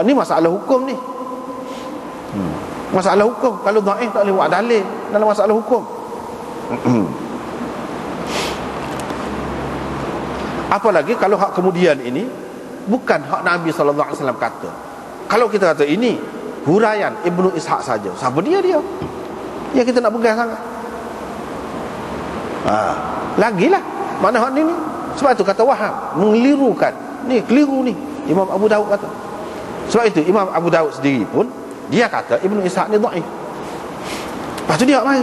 Ni masalah hukum ni. Masalah hukum. Kalau dhaif tak boleh buat dalil dalam masalah hukum. Apalagi kalau hak kemudian ini bukan hak Nabi SAW kata. Kalau kita kata ini huraian Ibnu Ishaq saja, siapa dia? Ya kita nak pegang sangat. Lagilah mana hak ni. Sebab itu kata Wahab mengelirukan. Ni keliru ni Imam Abu Daud kata. Sebab itu Imam Abu Daud sendiri pun dia kata Ibnu Ishaq ni dhaif. Lepas tu dia mari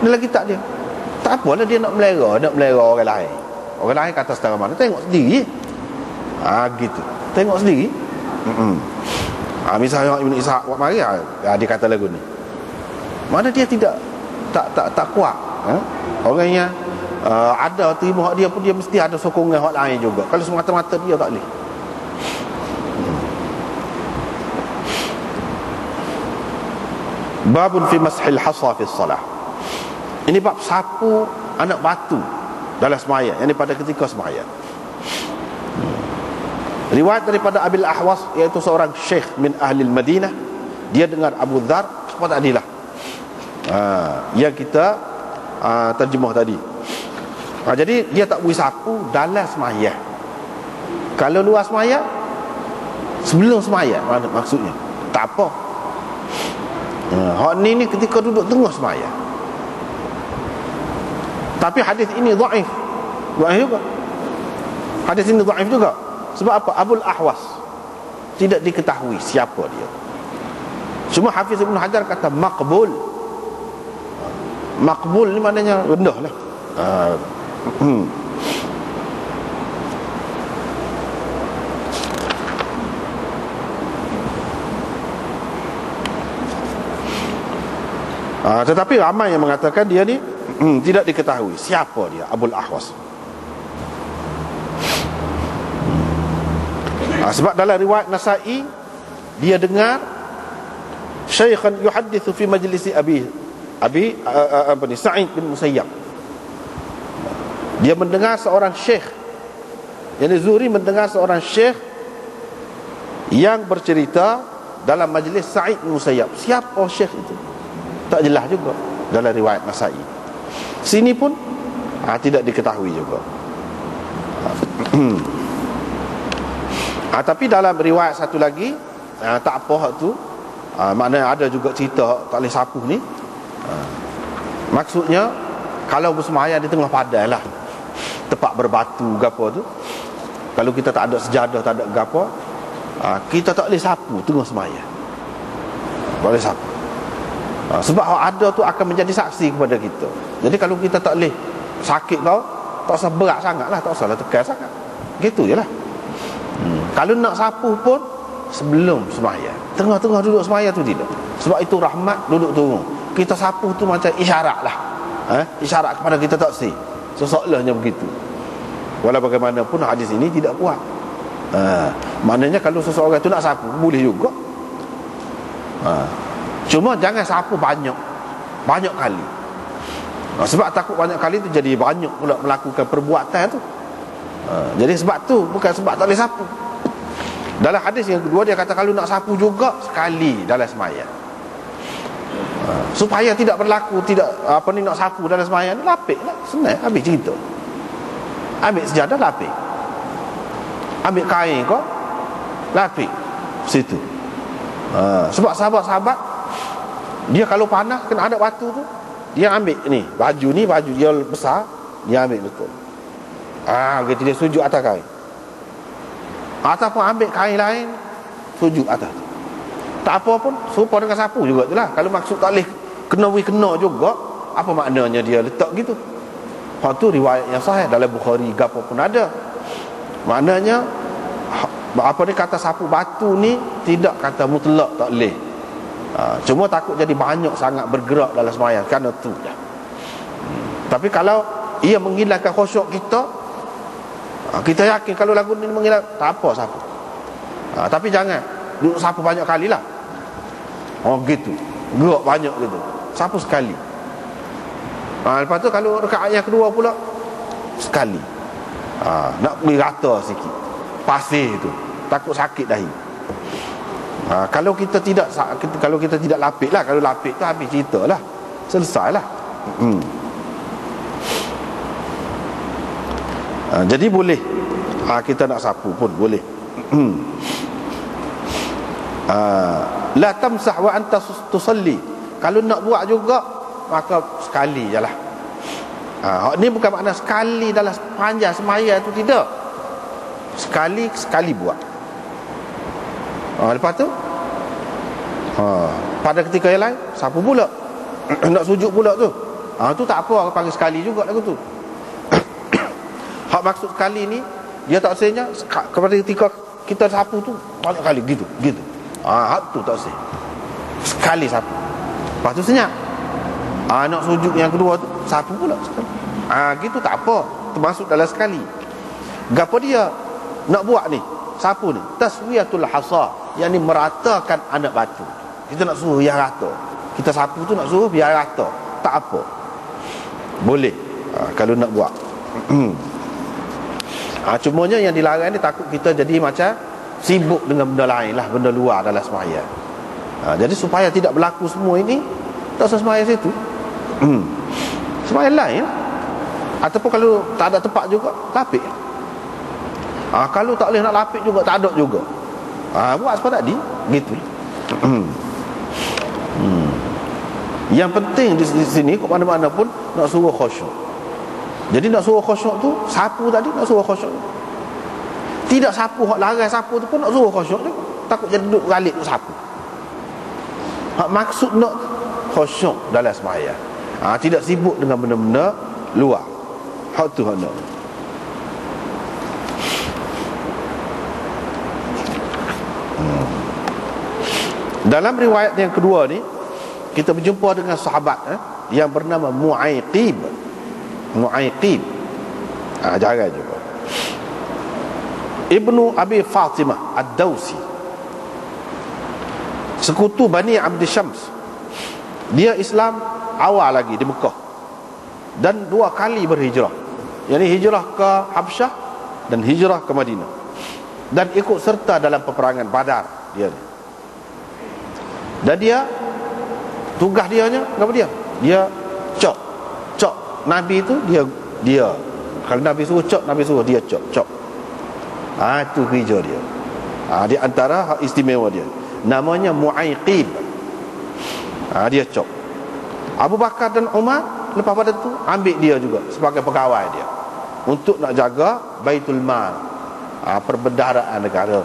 dalam kitab dia. Tak apalah dia nak melera orang lain. Orang lain kata setara mana, tengok sendiri. Gitu. Tengok sendiri. Misalnya Ibnu Ishaq buat mari, dia kata lagu ni. Mana dia tidak tak kuat. Orangnya ada terima hak dia pun, dia mesti ada sokongan hak lain juga. Kalau semata-mata dia tak boleh. Babun fi mashil hasa fi salah. Ini bab sapu anak batu dalam sembahyang, yang pada ketika sembahyang. Riwayat daripada Abil Ahwas, iaitu seorang syekh min ahli Madinah, dia dengar Abu Dzar sebab tadilah yang kita terjemah tadi. Jadi dia tak boleh sapu dalam sembahyang. Kalau luar sembahyang, sebelum sembahyang, mana maksudnya? Tak apa. Hak ni ketika duduk tengah sembahyang. Tapi hadis ini dhaif. Dhaif juga. Hadis ini dhaif juga. Sebab apa? Abul Ahwas tidak diketahui siapa dia. Cuma Hafiz Ibn Hajar kata maqbul. Maqbul ni maknanya rendah lah. Tetapi ramai yang mengatakan dia ni tidak diketahui siapa dia, Abul Ahwas. Sebab dalam riwayat Nasa'i, dia dengar syaikhan yuhaddithu fi majlisi Abi Sa'id bin Musayyab. Dia mendengar seorang syekh, yang Zuhri mendengar seorang syekh yang bercerita dalam majlis Sa'id bin Musayyab. Siapa syekh itu? Tak jelas juga dalam riwayat Nasa'i. Sini pun tidak diketahui juga. Tapi dalam riwayat satu lagi, tak apa hak tu, maknanya ada juga cerita tak boleh sapu ni. Maksudnya kalau bersemayam di tengah padang lah, tempat berbatu gapo tu, kalau kita tak ada sejadah, tak ada gapo, kita tak boleh sapu tengah semayam. Tak boleh sapu. Sebab hak ada tu akan menjadi saksi kepada kita. Jadi kalau kita tak boleh, sakit kau, tak usah berat sangat lah, tak usah lah tekan sangat. Gitu je lah. Kalau nak sapu pun sebelum sembahyang. Tengah-tengah duduk sembahyang tu tidak. Sebab itu rahmat duduk tunggu. Kita sapu tu macam isyarat lah. Isyarat kepada kita tak sih. Seolah-olahnya begitu. Walau bagaimanapun hadis ini tidak kuat. Maknanya kalau seseorang tu nak sapu, boleh juga. Cuma jangan sapu banyak kali. Sebab takut banyak kali tu jadi banyak pula melakukan perbuatan tu. Jadi sebab tu, bukan sebab tak boleh sapu. Dalam hadis yang kedua dia kata kalau nak sapu juga sekali dalam sembahyang. Supaya tidak berlaku nak sapu dalam sembahyang, lapik lah, senang, habis cerita. Ambil sejadah, lapik. Ambil kain kau, lapik situ. Sebab sahabat-sahabat, dia kalau panas kena ada batu tu, dia ambil ni baju dia besar, dia ambil betul. Gitu dia sujud atas kain. Ataupun ambil kain lain, sujud atas. Tak apa pun, serupa dengan sapu juga tu lah. Kalau maksud tak boleh kena juga, apa maknanya dia letak gitu? Hal tu riwayat yang sahih dalam Bukhari gapo pun ada. Maknanya apa ni, kata sapu batu ni tidak kata mutlak tak boleh. Cuma takut jadi banyak sangat bergerak dalam sembahyang, kerana tu je. Tapi kalau ia menghilangkan khusyuk kita yakin kalau lagu ni menghilang, tak apa sapu. Tapi jangan duduk sapu banyak kali lah. Gitu, gerak banyak gitu, sapu sekali. Lepas tu kalau rakaat yang kedua pula, sekali. Nak beri rata sikit pasir tu, takut sakit dahi. Kalau kita tidak lapik lah. Kalau lapik tu habis cerita lah, selesai lah. Jadi boleh kita nak sapu pun boleh. La tamsah wa anta tusalli. Kalau nak buat juga, maka sekali je lah. Ini bukan makna sekali dalam sepanjang semaya tu, tidak. Sekali buat. Lepas tu pada ketika yang lain sapu pula. Nak sujud pula tu. Tu tak apa, panggil sekali juga lagu tu. Hak maksud sekali ni, dia tak senya kepada ketika kita sapu tu banyak kali gitu. Hak tu tak seh. Sekali sapu. Lepas tu senyap. Nak sujud yang kedua tu sapu pula sekali. Gitu tak apa, termasuk dalam sekali. Gapo dia nak buat ni, sapu ni, taswiyatul hasa, yang ni meratakan anak batu. Kita nak suruh biar rata. Kita sapu tu nak suruh biar rata. Tak apa, boleh kalau nak buat. Cumanya yang dilarang ni takut kita jadi macam sibuk dengan benda lain lah, benda luar dalam sembahyang. Jadi supaya tidak berlaku semua ini, tak usah sembahyang situ. Sembahyang lain. Ataupun kalau tak ada tempat juga, lapik. Kalau tak boleh nak lapik juga, tak ada juga, buat seperti tadi gitu. Yang penting di sini, ke mana-mana pun nak suruh khusyuk. Jadi nak suruh khusyuk tu, sapu tadi nak suruh khusyuk. Tidak sapu hak larang sapu tu pun nak suruh khusyuk tu. Takut jadi duduk galik tu sapu. Hak maksud nak khusyuk dalam sembahyang. Tidak sibuk dengan benda-benda luar. Hak tu hak nak. Dalam riwayat yang kedua ni, kita berjumpa dengan sahabat yang bernama Mu'aiqib. Jangan juga. Ibnu Abi Fatimah Ad-Dawsi, sekutu Bani Abdi Syams. Dia Islam awal lagi di Mekah, dan 2 kali berhijrah. Yang ni hijrah ke Habsyah dan hijrah ke Madinah, dan ikut serta dalam peperangan Badar dia ni. Dan dia, tugas dianya apa dia? Dia cok Nabi tu, dia kalau Nabi suruh cok, Nabi suruh dia cok. Itu kerja dia. Di antara hak istimewa dia, namanya Mu'aiqib. Dia cok. Abu Bakar dan Umar lepas pada tu ambil dia juga sebagai pegawai dia untuk nak jaga Baitul Mal, perbendaharaan negara.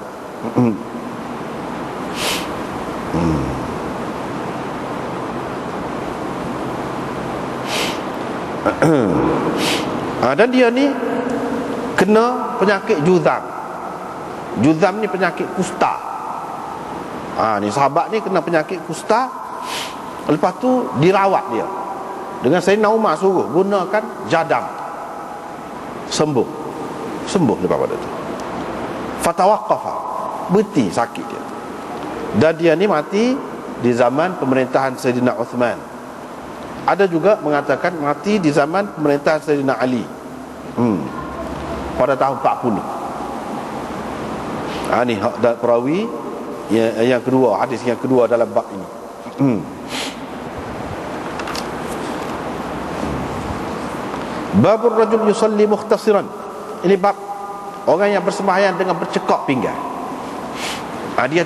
Dan dia ni kena penyakit juzam. Juzam ni penyakit kusta. Ni sahabat ni kena penyakit kusta. Lepas tu dirawat dia. Dengan Sayyidina Umar suruh gunakan jadam. Sembuh lepas pada tu. Fatawaqqafa, berhenti sakit dia. Dan dia ni mati di zaman pemerintahan Sayyidina Uthman. Ada juga mengatakan mati di zaman pemerintahan Sayyidina Ali, pada tahun 40. Ni hak perawi yang kedua, hadis yang kedua dalam bab ini. Babur rajul yusalli mukhtasiran. Ini bab orang yang bersembahyang dengan bercekak pinggang. Dia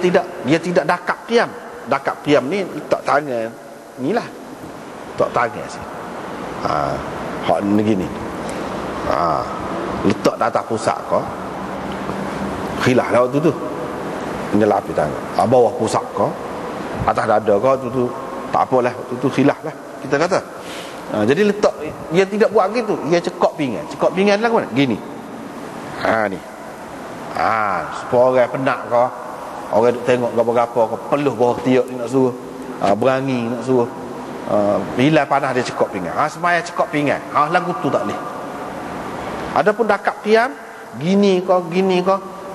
tidak dakap qiyam. Dakap qiyam ni letak tangan inilah, letak tangan sini. Hak ni gini. Letak di atas pusat kau. Khilaf lah waktu tu. Ini lapis tangan. Bawah pusat kau, atas dada kau tu tak apalah. Waktu tu khilaf lah kita kata. Jadi letak, dia tidak buat gitu. Dia cekak pinggan. Cekak pinggan lah ke mana? Gini. Ni. Supaya orang penat kau, orang duk tengok gapa-gapa kau, peluh bawah tiak ni nak suruh, berangi nak suruh, bila panas dia cekak pinggan. Semaya cekak pinggan. Lagu tu tak boleh. Adapun dakap qiyam, gini kau,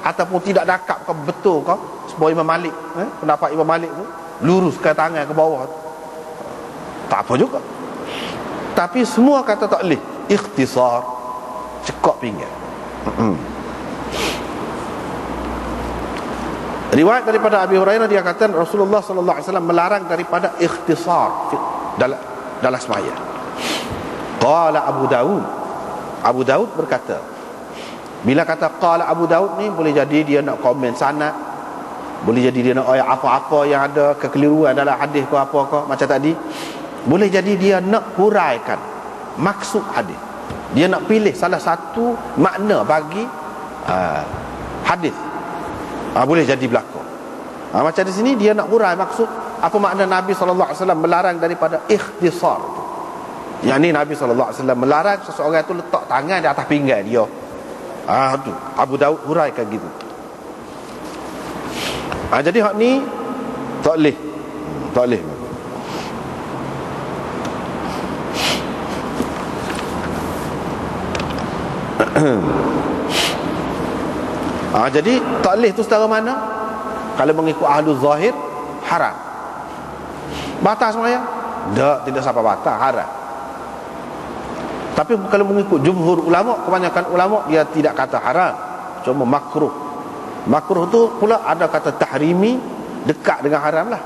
ataupun tidak dakap kau betul kau, sebab Imam Malik, pendapat Imam Malik tu, luruskan tangan ke bawah, tak apa juga. Tapi semua kata tak boleh. Ikhtisar, cekak pinggan. Riwayat daripada Abi Hurairah, dia kata Rasulullah sallallahu alaihi wasallam melarang daripada ikhtisar dalam sembahyang. Qala Abu Daud berkata, bila kata qala Abu Daud ni, boleh jadi dia nak komen sanad, boleh jadi dia nak apa-apa yang ada kekeliruan dalam hadis ke apa ke macam tadi, boleh jadi dia nak huraikan maksud hadis, dia nak pilih salah satu makna bagi hadis. Boleh jadi berlaku. Macam di sini dia nak hurai maksud apa makna Nabi SAW melarang daripada ikhtisar. Yang ni Nabi SAW melarang seseorang tu letak tangan di atas pinggang dia. Tu Abu Daud huraikan gitu. Jadi hak ni tak boleh. Jadi tak boleh tu setara mana? Kalau mengikut ahlu zahir, haram. Batal sembahyang? Tidak sampai batal, haram. Tapi kalau mengikut jumhur ulama, kebanyakan ulama dia tidak kata haram, cuma makruh. Makruh tu pula ada kata tahrimi, dekat dengan haram lah.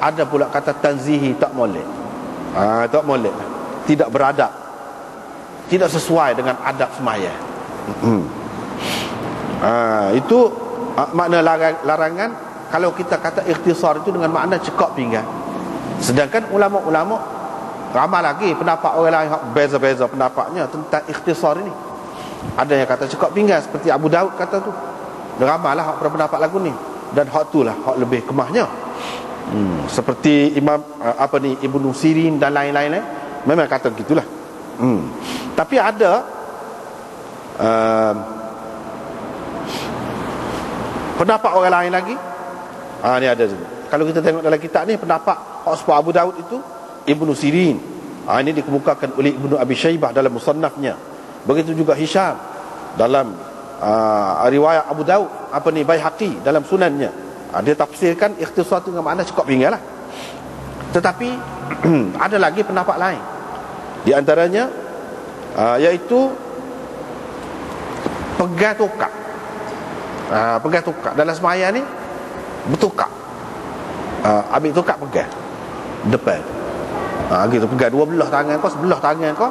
Ada pula kata tanzihi, tak molek. Tak molek, tidak beradab, tidak sesuai dengan adab sembahyang. Itu makna larangan. Kalau kita kata ikhtisar itu dengan makna cekak pinggang. Sedangkan ulama-ulama ramai lagi pendapat orang lain, beza-beza pendapatnya tentang ikhtisar ini. Ada yang kata cekak pinggang seperti Abu Daud kata tu. Ramailah hak berpendapat lagu ni, dan hak itulah hak lebih kemahnya. Seperti Imam Ibnu Sirin dan lain-lain memang kata gitulah. Tapi ada pendapat orang lain lagi. Ni ada juga. Kalau kita tengok dalam kitab ni, pendapat hak Abu Daud itu Ibnu Sirin. Ini dikemukakan oleh Ibnu Abi Syaibah dalam musannafnya. Begitu juga Hisham dalam riwayat Abu Daud, Baihaqi dalam sunannya. Dia tafsirkan ikhtisar itu dengan makna cekak pinggang lah. Tetapi ada lagi pendapat lain. Di antaranya iaitu pegang tukar. Pegang tukar dalam sembahyang ni, bertukar. Ambil tukar pegang depan. Gitu, pegang dua belah tangan kau, sebelah tangan kau.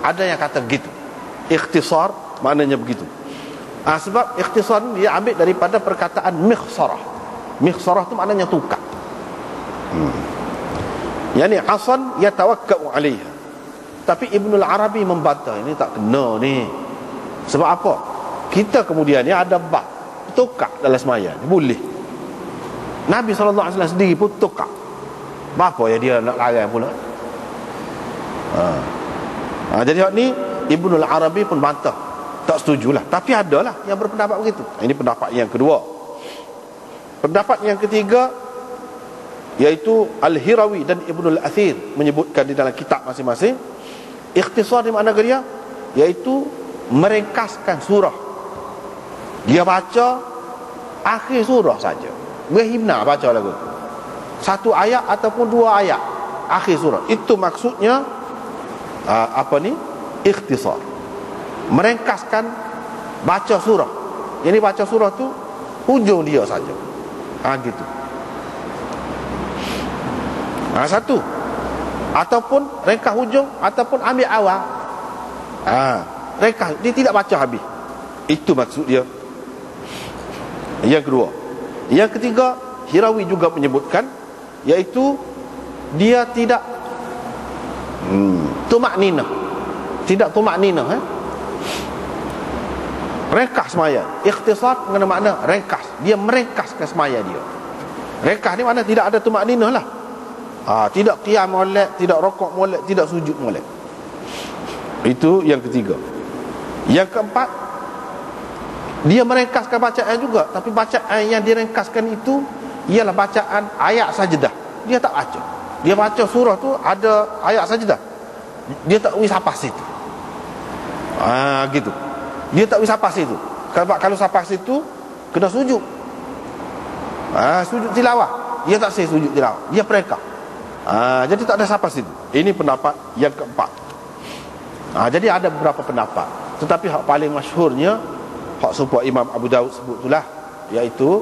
Ada yang kata gitu. Ikhtisar maknanya begitu. Sebab ikhtisar ni dia ambil daripada perkataan mikhsarah. Mikhsarah tu maknanya tukar. Yani asan yatawakka'u 'alaiha. Tapi Ibnul Arabi membantah, ini tak kena ni. Sebab apa? Kita kemudian ni ada bab tukar dalam sembahyang, boleh. Nabi SAW sendiri pun tukar. Apa ya dia nak larang pula? Jadi hak ni Ibnul Arabi pun bantah, tak setujulah. Tapi adalah yang berpendapat begitu. Ini pendapat yang kedua. Pendapat yang ketiga iaitu Al-Hirawi dan Ibnul Athir menyebutkan di dalam kitab masing-masing, ikhtisar di makna dia iaitu meringkaskan surah. Dia baca akhir surah saja. Berhimna baca lagu, satu ayat ataupun dua ayat akhir surah. Itu maksudnya ikhtisar. Meringkaskan baca surah. Jadi baca surah tu hujung dia saja. Gitu. Satu. Ataupun ringkas hujung, ataupun ambil awal. Ringkas, dia tidak baca habis. Itu maksud dia. Yang kedua. Yang ketiga, Hirawi juga menyebutkan, iaitu dia tidak tumakninah. Tidak tumakninah. Ringkas sembahyang. Ikhtisar dengan makna ringkas. Dia meringkaskan sembahyang dia. Ringkas ni makna tidak ada tumakninah lah. Tidak qiyam molek, tidak rokok molek, tidak sujud molek. Itu yang ketiga. Yang keempat, dia meringkaskan bacaan juga, tapi bacaan yang diringkaskan itu ialah bacaan ayat sajdah. Dia tak baca. Dia baca surah tu ada ayat sajdah, dia tak wisapa situ. Gitu. Dia tak wisapa situ. Kalau sapa situ kena sujud. Sujud tilawah. Dia tak sujud tilawah. Dia peringkas. Jadi tak ada sapa situ. Ini pendapat yang keempat. Jadi ada beberapa pendapat, tetapi hak paling masyhurnya hak supaya Imam Abu Daud sebut itulah, iaitu